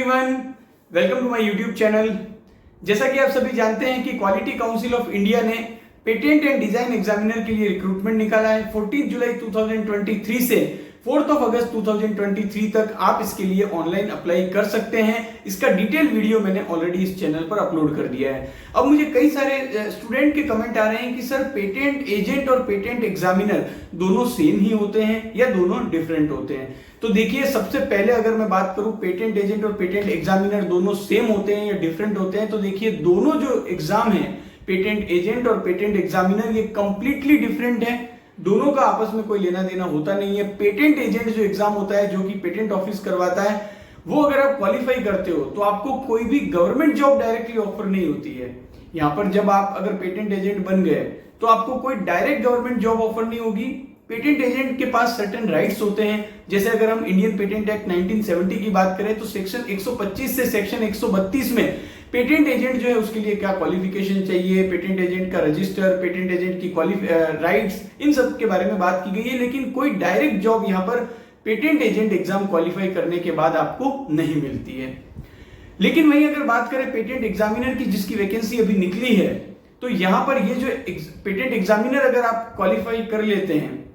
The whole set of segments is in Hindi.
Everyone, welcome to my YouTube channel. जैसा कि आप सभी जानते हैं कि क्वालिटी काउंसिल ऑफ इंडिया ने पेटेंट एंड डिजाइन एग्जामिनर के लिए रिक्रूटमेंट निकाला है। 14 जुलाई 2023 से 4 अगस्त 2023 तक आप इसके लिए ऑनलाइन अप्लाई कर सकते हैं। इसका डिटेल वीडियो मैंने ऑलरेडी इस चैनल पर अपलोड कर दिया है। अब मुझे कई सारे स्टूडेंट के कमेंट आ रहे हैं कि सर पेटेंट एजेंट और पेटेंट एग्जामिनर दोनों सेम ही होते हैं या दोनों डिफरेंट होते हैं। तो देखिए, सबसे पहले अगर मैं बात करूं पेटेंट एजेंट और पेटेंट एग्जामिनर दोनों सेम होते हैं या डिफरेंट होते हैं, तो देखिए दोनों जो एग्जाम है पेटेंट एजेंट और पेटेंट एग्जामिनर ये कंप्लीटली डिफरेंट है। दोनों का आपस में कोई लेना देना होता नहीं है। पेटेंट एजेंट जो एग्जाम होता है, जो कि पेटेंट ऑफिस करवाता है, वो अगर आप क्वालिफाई करते हो तो आपको कोई भी गवर्नमेंट जॉब डायरेक्टली ऑफर नहीं होती है। यहां पर जब आप अगर पेटेंट एजेंट बन गए तो आपको कोई डायरेक्ट गवर्नमेंट जॉब ऑफर नहीं होगी। पेटेंट एजेंट के पास सर्टेन राइट्स होते हैं। जैसे अगर हम इंडियन पेटेंट एक्ट 1970 की बात करें तो सेक्शन 125 से सेक्शन 132 में पेटेंट एजेंट जो है उसके लिए क्या क्वालिफिकेशन चाहिए, पेटेंट एजेंट का रजिस्टर, पेटेंट एजेंट की राइट्स, इन सब के बारे में बात की गई है। लेकिन कोई डायरेक्ट जॉब यहाँ पर पेटेंट एजेंट एग्जाम क्वालिफाई करने के बाद आपको नहीं मिलती है। लेकिन वहीं अगर बात करें पेटेंट एग्जामिनर की, जिसकी वैकेंसी अभी निकली है, तो यहां पर ये जो पेटेंट एग्जामिनर अगर आप क्वालिफाई कर लेते हैं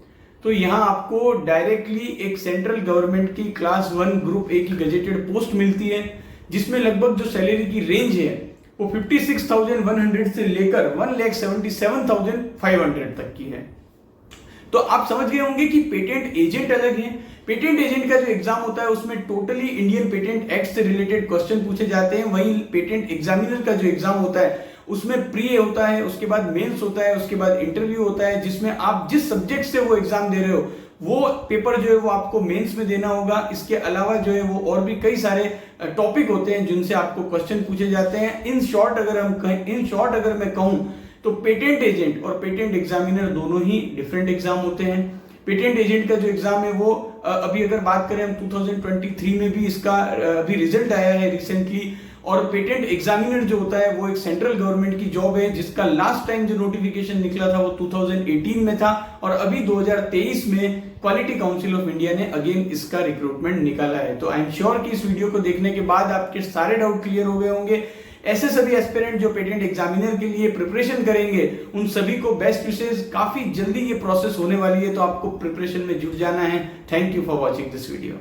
तो यहां आपको डायरेक्टली एक सेंट्रल गवर्नमेंट की क्लास 1 ग्रुप ए की गजेटेड पोस्ट मिलती है, जिसमें लगभग जो सैलरी की रेंज है वो 56,100 से लेकर 1,77,500 तक की है। तो आप समझ गए होंगे कि पेटेंट एजेंट अलग है। पेटेंट एजेंट का जो एग्जाम होता है उसमें टोटली इंडियन पेटेंट एक्ट से रिलेटेड क्वेश्चन पूछे जाते हैं। वहीं पेटेंट एग्जामिनर का जो एग्जाम होता है उसमें प्री होता है, उसके बाद मेंस होता है, उसके बाद इंटरव्यू होता है, जिसमें आप जिस सब्जेक्ट से वो एग्जाम दे रहे हो वो पेपर जो है वो आपको मेंस में देना होगा। इसके अलावा जो है वो और भी कई सारे टॉपिक होते हैं जिनसे आपको क्वेश्चन पूछे जाते हैं। इन शॉर्ट अगर मैं कहूं तो पेटेंट एजेंट और पेटेंट एग्जामिनर दोनों ही डिफरेंट एग्जाम होते हैं। पेटेंट एजेंट का जो एग्जाम है वो अभी अगर बात करें हम 2023 में भी इसका अभी रिजल्ट आया है रिसेंटली। और पेटेंट एग्जामिनर जो होता है वो एक सेंट्रल गवर्नमेंट की जॉब है, जिसका लास्ट टाइम जो नोटिफिकेशन निकला था वो 2018 में था और अभी 2023 में क्वालिटी काउंसिल ऑफ इंडिया ने अगेन इसका रिक्रूटमेंट निकाला है। तो आई एम श्योर कि इस वीडियो को देखने के बाद आपके सारे डाउट क्लियर हो गए होंगे। ऐसे सभी एस्पिरेंट जो पेटेंट एग्जामिनर के लिए प्रिपरेशन करेंगे उन सभी को बेस्ट विशेष। काफी जल्दी ये प्रोसेस होने वाली है, तो आपको प्रिपरेशन में जुट जाना है। Thank you for watching this video.